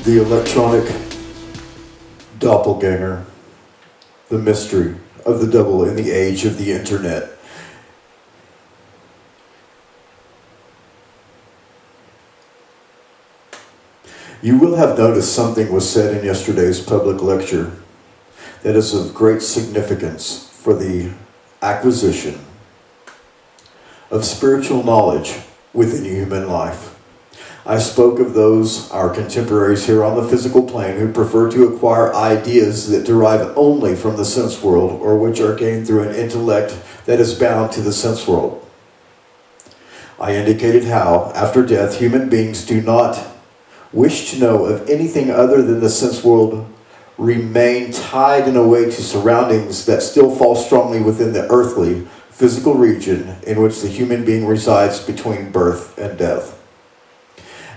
The electronic doppelganger, the mystery of the double in the age of the internet. You will have noticed something was said in yesterday's public lecture that is of great significance for the acquisition of spiritual knowledge within human life. I spoke of those, our contemporaries here on the physical plane, who prefer to acquire ideas that derive only from the sense world or which are gained through an intellect that is bound to the sense world. I indicated how, after death, human beings do not wish to know of anything other than the sense world, remain tied in a way to surroundings that still fall strongly within the earthly, physical region in which the human being resides between birth and death.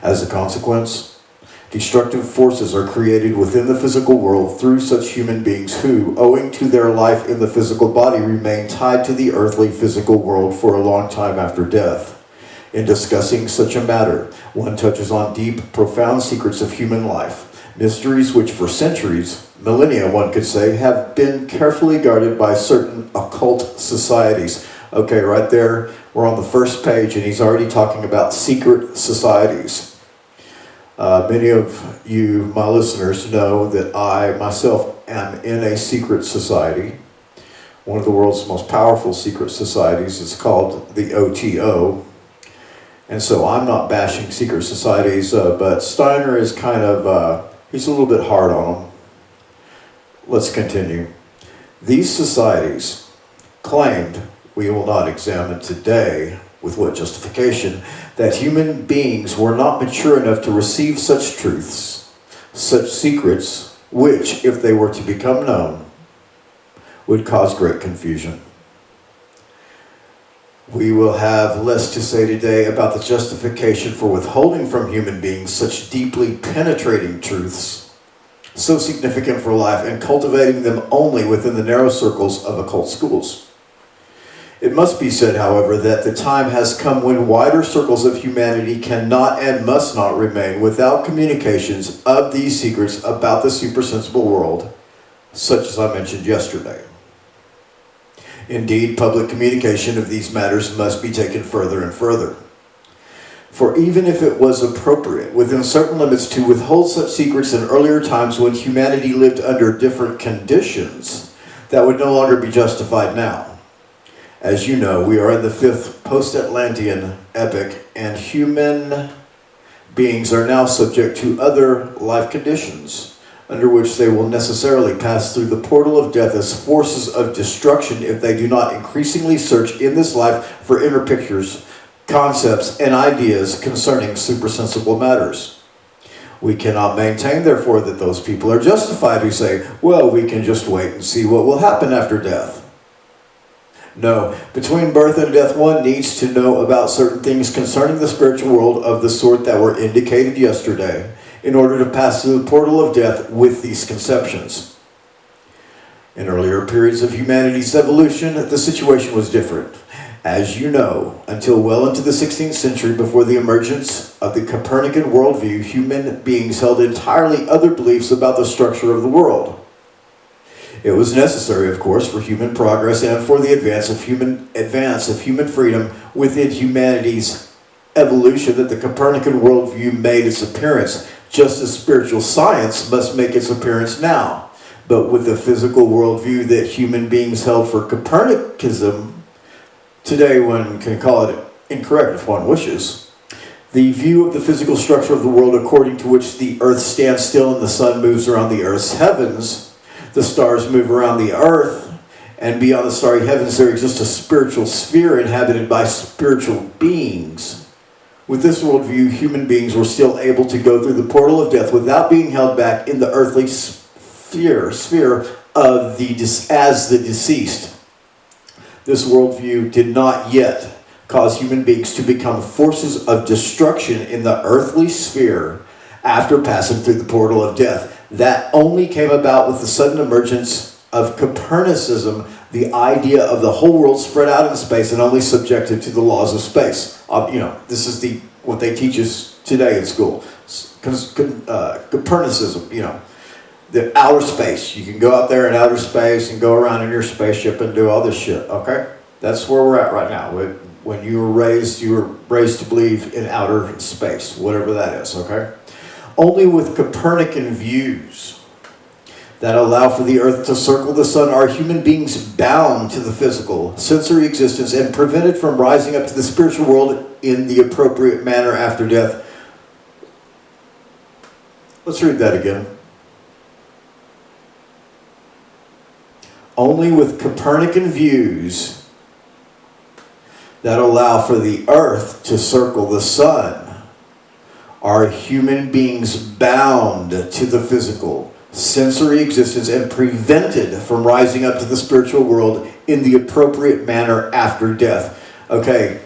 As a consequence, destructive forces are created within the physical world through such human beings who, owing to their life in the physical body, remain tied to the earthly physical world for a long time after death. In discussing such a matter, one touches on deep, profound secrets of human life, mysteries which for centuries, millennia one could say, have been carefully guarded by certain occult societies. Okay, right there, we're on the first page and he's already talking about secret societies. Many of you, my listeners, know that I myself am in a secret society. One of the world's most powerful secret societies is called the OTO. And so I'm not bashing secret societies, but Steiner is kind of, he's a little bit hard on them. Let's continue. These societies claimed, we will not examine today with what justification, that human beings were not mature enough to receive such truths, such secrets, which, if they were to become known, would cause great confusion. We will have less to say today about the justification for withholding from human beings such deeply penetrating truths, so significant for life, and cultivating them only within the narrow circles of occult schools. It must be said, however, that the time has come when wider circles of humanity cannot and must not remain without communications of these secrets about the supersensible world, such as I mentioned yesterday. Indeed, public communication of these matters must be taken further and further. For even if it was appropriate, within certain limits, to withhold such secrets in earlier times when humanity lived under different conditions, that would no longer be justified now. As you know, we are in the fifth post-Atlantean epoch, and human beings are now subject to other life conditions, under which they will necessarily pass through the portal of death as forces of destruction if they do not increasingly search in this life for inner pictures, concepts, and ideas concerning supersensible matters. We cannot maintain, therefore, that those people are justified who say, well, we can just wait and see what will happen after death. No, between birth and death, one needs to know about certain things concerning the spiritual world of the sort that were indicated yesterday in order to pass through the portal of death with these conceptions. In earlier periods of humanity's evolution, the situation was different. As you know, until well into the 16th century, before the emergence of the Copernican worldview, human beings held entirely other beliefs about the structure of the world. It was necessary, of course, for human progress and for the advance of human freedom within humanity's evolution that the Copernican worldview made its appearance, just as spiritual science must make its appearance now. But with the physical worldview that human beings held for Copernicanism, today one can call it incorrect if one wishes, the view of the physical structure of the world according to which the earth stands still and the sun moves around the earth's heavens, the stars move around the earth, and beyond the starry heavens there exists a spiritual sphere inhabited by spiritual beings. With this worldview, human beings were still able to go through the portal of death without being held back in the earthly sphere of as the deceased. This worldview did not yet cause human beings to become forces of destruction in the earthly sphere after passing through the portal of death. That only came about with the sudden emergence of Copernicism, the idea of the whole world spread out in space and only subjected to the laws of space. This is the what they teach us today in school. Copernicism, you know, the outer space. You can go out there in outer space and go around in your spaceship and do all this shit, okay? That's where we're at right now. When you were raised to believe in outer space, whatever that is, okay? Only with Copernican views that allow for the earth to circle the sun are human beings bound to the physical, sensory existence and prevented from rising up to the spiritual world in the appropriate manner after death. Let's read that again. Only with Copernican views that allow for the earth to circle the sun are human beings bound to the physical, sensory existence and prevented from rising up to the spiritual world in the appropriate manner after death. Okay,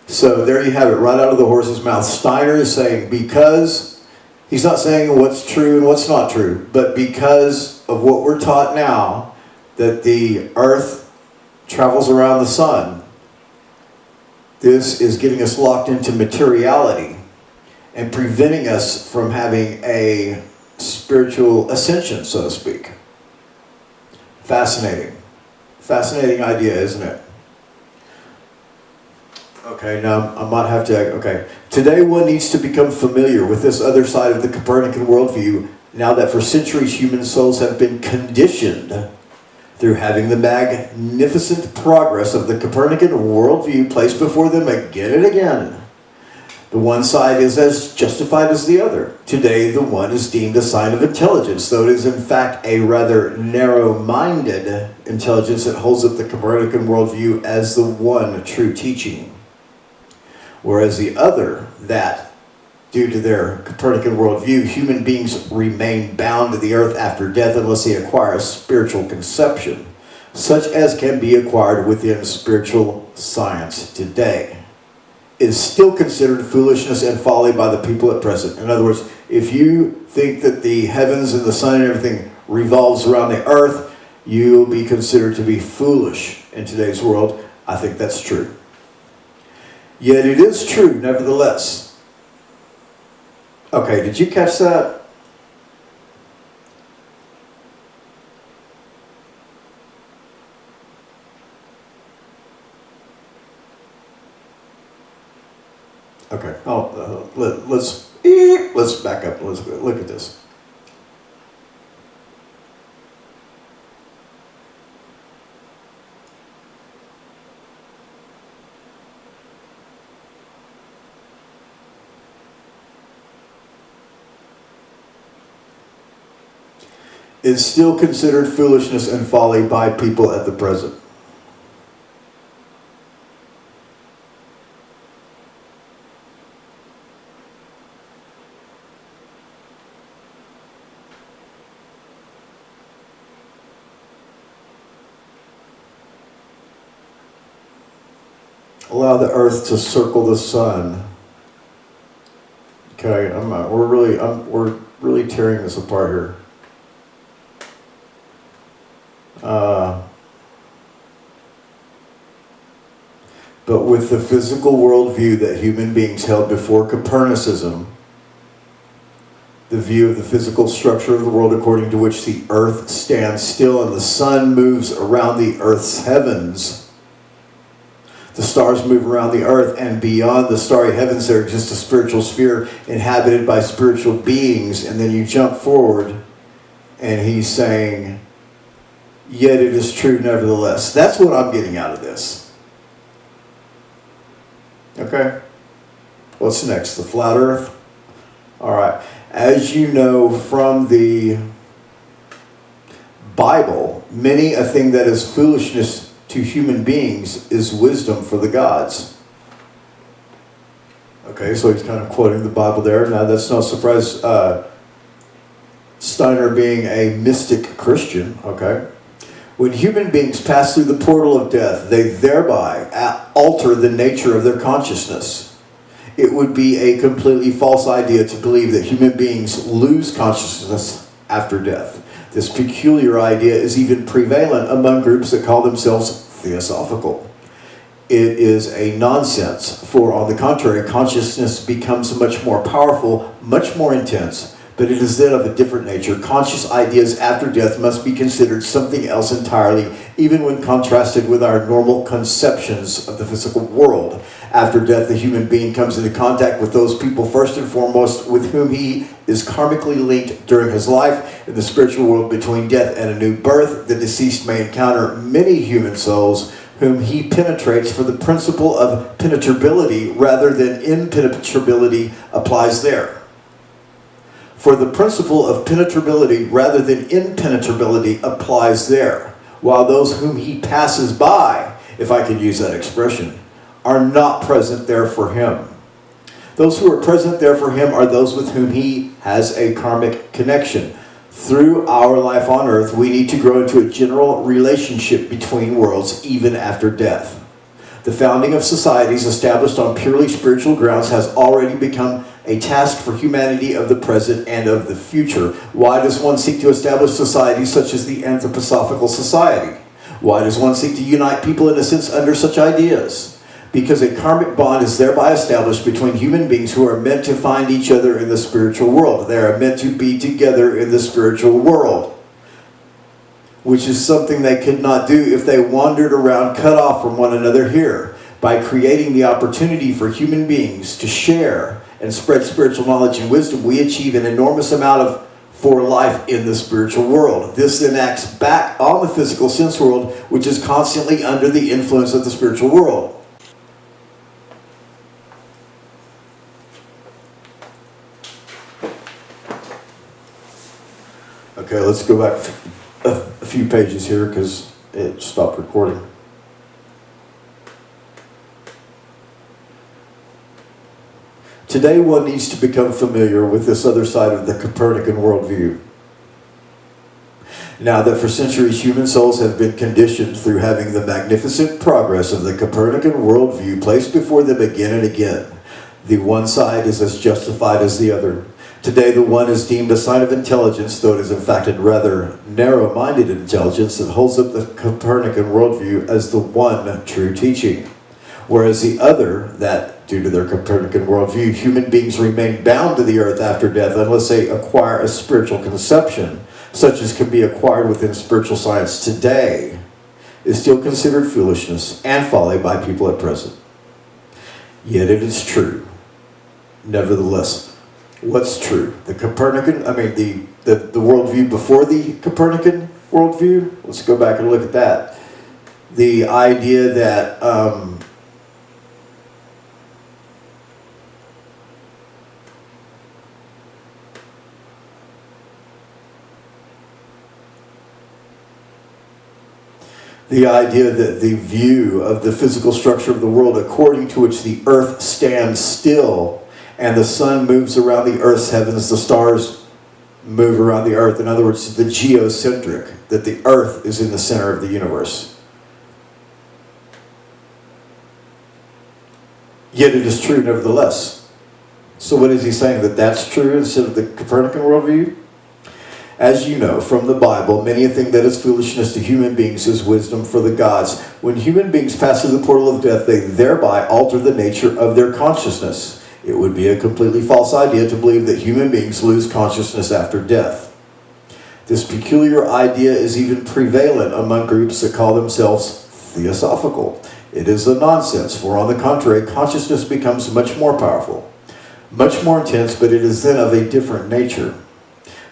so there you have it, right out of the horse's mouth. Steiner is saying, because, he's not saying what's true and what's not true, but because of what we're taught now, that the earth travels around the sun, this is getting us locked into materiality and preventing us from having a spiritual ascension, so to speak. Fascinating. Fascinating idea, isn't it? Okay, now I might have to, okay. Today one needs to become familiar with this other side of the Copernican worldview now that for centuries human souls have been conditioned through having the magnificent progress of the Copernican worldview placed before them again and again. The one side is as justified as the other. Today, the one is deemed a sign of intelligence, though it is in fact a rather narrow-minded intelligence that holds up the Copernican worldview as the one true teaching. Whereas the other, that, due to their Copernican worldview, human beings remain bound to the earth after death unless they acquire a spiritual conception, such as can be acquired within spiritual science today, is still considered foolishness and folly by the people at present. In other words, if you think that the heavens and the sun and everything revolves around the earth, you'll be considered to be foolish in today's world. I think that's true. Yet it is true, nevertheless. Okay, did you catch that? Okay. Oh, let's back up. Let's look at this. Is still considered foolishness and folly by people at the present. Allow the earth to circle the sun. Okay, we're really tearing this apart here. But with the physical worldview that human beings held before Copernicism, the view of the physical structure of the world according to which the earth stands still and the sun moves around the earth's heavens, the stars move around the earth, and beyond the starry heavens there exists a spiritual sphere inhabited by spiritual beings. And then you jump forward and he's saying, yet it is true nevertheless. That's what I'm getting out of this. Okay? What's next? The flat earth? Alright. As you know from the Bible, many a thing that is foolishness to human beings is wisdom for the gods. Okay, so he's kind of quoting the Bible there. Now that's no surprise. Steiner being a mystic Christian, okay? When human beings pass through the portal of death, they thereby alter the nature of their consciousness. It would be a completely false idea to believe that human beings lose consciousness after death. This peculiar idea is even prevalent among groups that call themselves theosophical. it is a nonsense. For on the contrary, consciousness becomes much more powerful, much more intense, but it is then of a different nature. Conscious ideas after death must be considered something else entirely, even when contrasted with our normal conceptions of the physical world. After death, the human being comes into contact with those people first and foremost with whom he is karmically linked during his life. In the spiritual world between death and a new birth, the deceased may encounter many human souls whom he penetrates, for the principle of penetrability rather than impenetrability applies there. For the principle of penetrability rather than impenetrability applies there, while those whom he passes by, if I can use that expression, are not present there for him. Those who are present there for him are those with whom he has a karmic connection. Through our life on earth, we need to grow into a general relationship between worlds even after death. The founding of societies established on purely spiritual grounds has already become a task for humanity of the present and of the future. Why does one seek to establish societies such as the Anthroposophical Society? Why does one seek to unite people in a sense under such ideas? Because a karmic bond is thereby established between human beings who are meant to find each other in the spiritual world. They are meant to be together in the spiritual world, which is something they could not do if they wandered around cut off from one another here. By creating the opportunity for human beings to share and spread spiritual knowledge and wisdom, we achieve an enormous amount for life in the spiritual world. This then acts back on the physical sense world, which is constantly under the influence of the spiritual world. Okay, let's go back a few pages here because it stopped recording. Today one needs to become familiar with this other side of the Copernican worldview. Now that for centuries human souls have been conditioned through having the magnificent progress of the Copernican worldview placed before them again and again, the one side is as justified as the other. Today the one is deemed a sign of intelligence, though it is in fact a rather narrow-minded intelligence that holds up the Copernican worldview as the one true teaching. Whereas the other, that due to their Copernican worldview, human beings remain bound to the earth after death unless they acquire a spiritual conception, such as can be acquired within spiritual science today, is still considered foolishness and folly by people at present. Yet it is true. Nevertheless, what's true? The Copernican, the worldview before the Copernican worldview? Let's go back and look at that. The idea that the view of the physical structure of the world according to which the earth stands still and the sun moves around the earth's heavens, the stars move around the earth. In other words, the geocentric, that the earth is in the center of the universe. Yet it is true nevertheless. So what is he saying? That that's true instead of the Copernican worldview? As you know from the Bible, many a thing that is foolishness to human beings is wisdom for the gods. When human beings pass through the portal of death, they thereby alter the nature of their consciousness. It would be a completely false idea to believe that human beings lose consciousness after death. This peculiar idea is even prevalent among groups that call themselves theosophical. It is a nonsense, for on the contrary, consciousness becomes much more powerful, much more intense, but it is then of a different nature.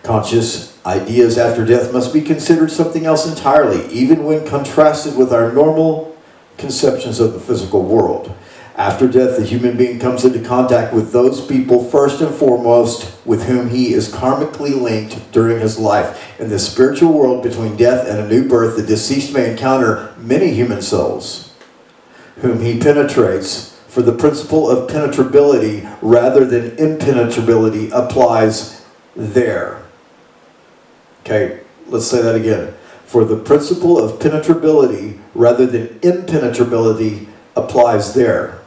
Conscious ideas after death must be considered something else entirely, even when contrasted with our normal conceptions of the physical world. After death, the human being comes into contact with those people first and foremost with whom he is karmically linked during his life. In the spiritual world between death and a new birth, the deceased may encounter many human souls whom he penetrates, for the principle of penetrability rather than impenetrability applies there. Okay, let's say that again. For the principle of penetrability rather than impenetrability applies there.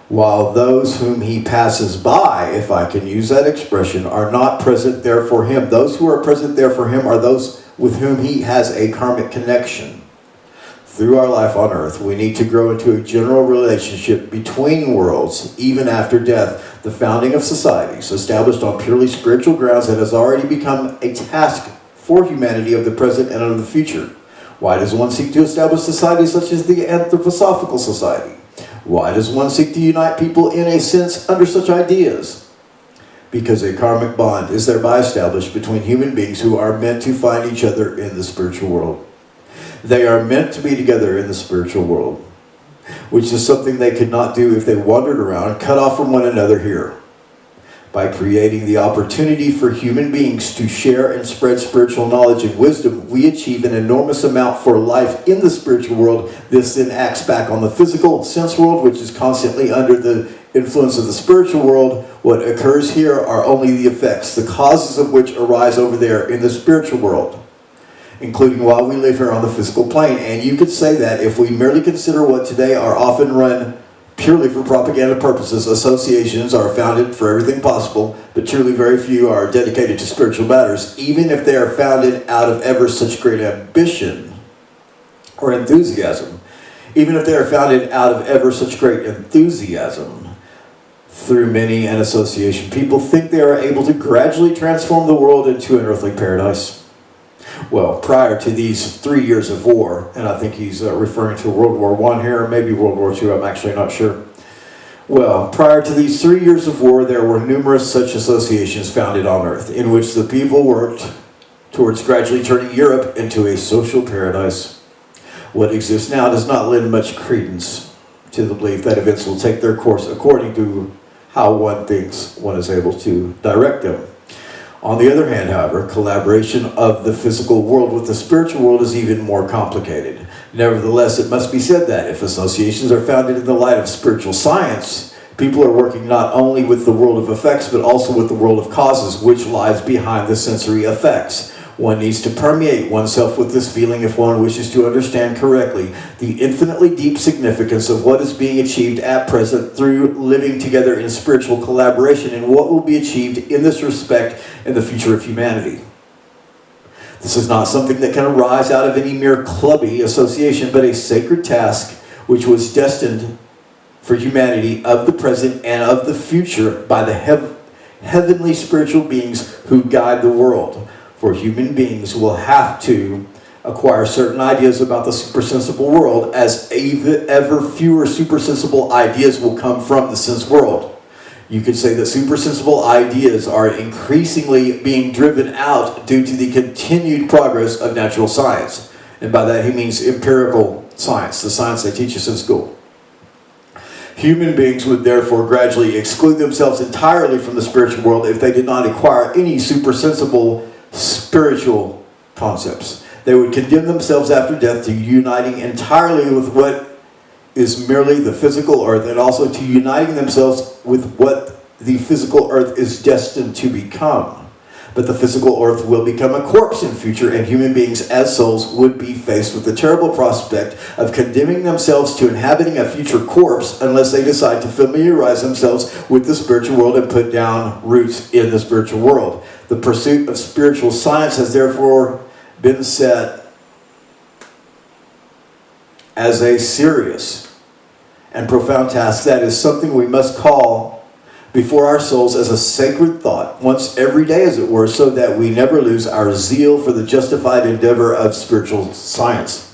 While those whom he passes by, if I can use that expression, are not present there for him. Those who are present there for him are those with whom he has a karmic connection. through our life on earth, we need to grow into a general relationship between worlds, even after death. The founding of societies, established on purely spiritual grounds, that has already become a task for humanity of the present and of the future. Why does one seek to establish societies such as the Anthroposophical Society? Why does one seek to unite people in a sense under such ideas? Because a karmic bond is thereby established between human beings who are meant to find each other in the spiritual world. They are meant to be together in the spiritual world, which is something they could not do if they wandered around, cut off from one another here. By creating the opportunity for human beings to share and spread spiritual knowledge and wisdom, we achieve an enormous amount for life in the spiritual world. This then acts back on the physical sense world, which is constantly under the influence of the spiritual world. What occurs here are only the effects, the causes of which arise over there in the spiritual world, including while we live here on the physical plane. And you could say that if we merely consider what today are often run purely for propaganda purposes, associations are founded for everything possible, but truly very few are dedicated to spiritual matters, even if they are founded out of ever such great ambition or enthusiasm. Even if they are founded out of ever such great enthusiasm, through many an association, people think they are able to gradually transform the world into an earthly paradise. Well, prior to these 3 years of war, and I think he's referring to World War I here, maybe World War II, I'm actually not sure. Well, prior to these 3 years of war, there were numerous such associations founded on earth, in which the people worked towards gradually turning Europe into a social paradise. What exists now does not lend much credence to the belief that events will take their course according to how one thinks one is able to direct them. On the other hand, however, collaboration of the physical world with the spiritual world is even more complicated. Nevertheless, it must be said that if associations are founded in the light of spiritual science, people are working not only with the world of effects, but also with the world of causes, which lies behind the sensory effects. One needs to permeate oneself with this feeling if one wishes to understand correctly the infinitely deep significance of what is being achieved at present through living together in spiritual collaboration, and what will be achieved in this respect in the future of humanity. This is not something that can arise out of any mere clubby association, but a sacred task which was destined for humanity of the present and of the future by the heavenly spiritual beings who guide the world. For human beings will have to acquire certain ideas about the supersensible world, as ever fewer supersensible ideas will come from the sense world. You could say that supersensible ideas are increasingly being driven out due to the continued progress of natural science. And by that he means empirical science, the science they teach us in school. Human beings would therefore gradually exclude themselves entirely from the spiritual world if they did not acquire any supersensible spiritual concepts. They would condemn themselves after death to uniting entirely with what is merely the physical earth, and also to uniting themselves with what the physical earth is destined to become. But the physical earth will become a corpse in future, and human beings as souls would be faced with the terrible prospect of condemning themselves to inhabiting a future corpse unless they decide to familiarize themselves with the spiritual world and put down roots in the spiritual world. The pursuit of spiritual science has therefore been set as a serious and profound task. That is something we must call before our souls as a sacred thought, once every day as it were, so that we never lose our zeal for the justified endeavor of spiritual science.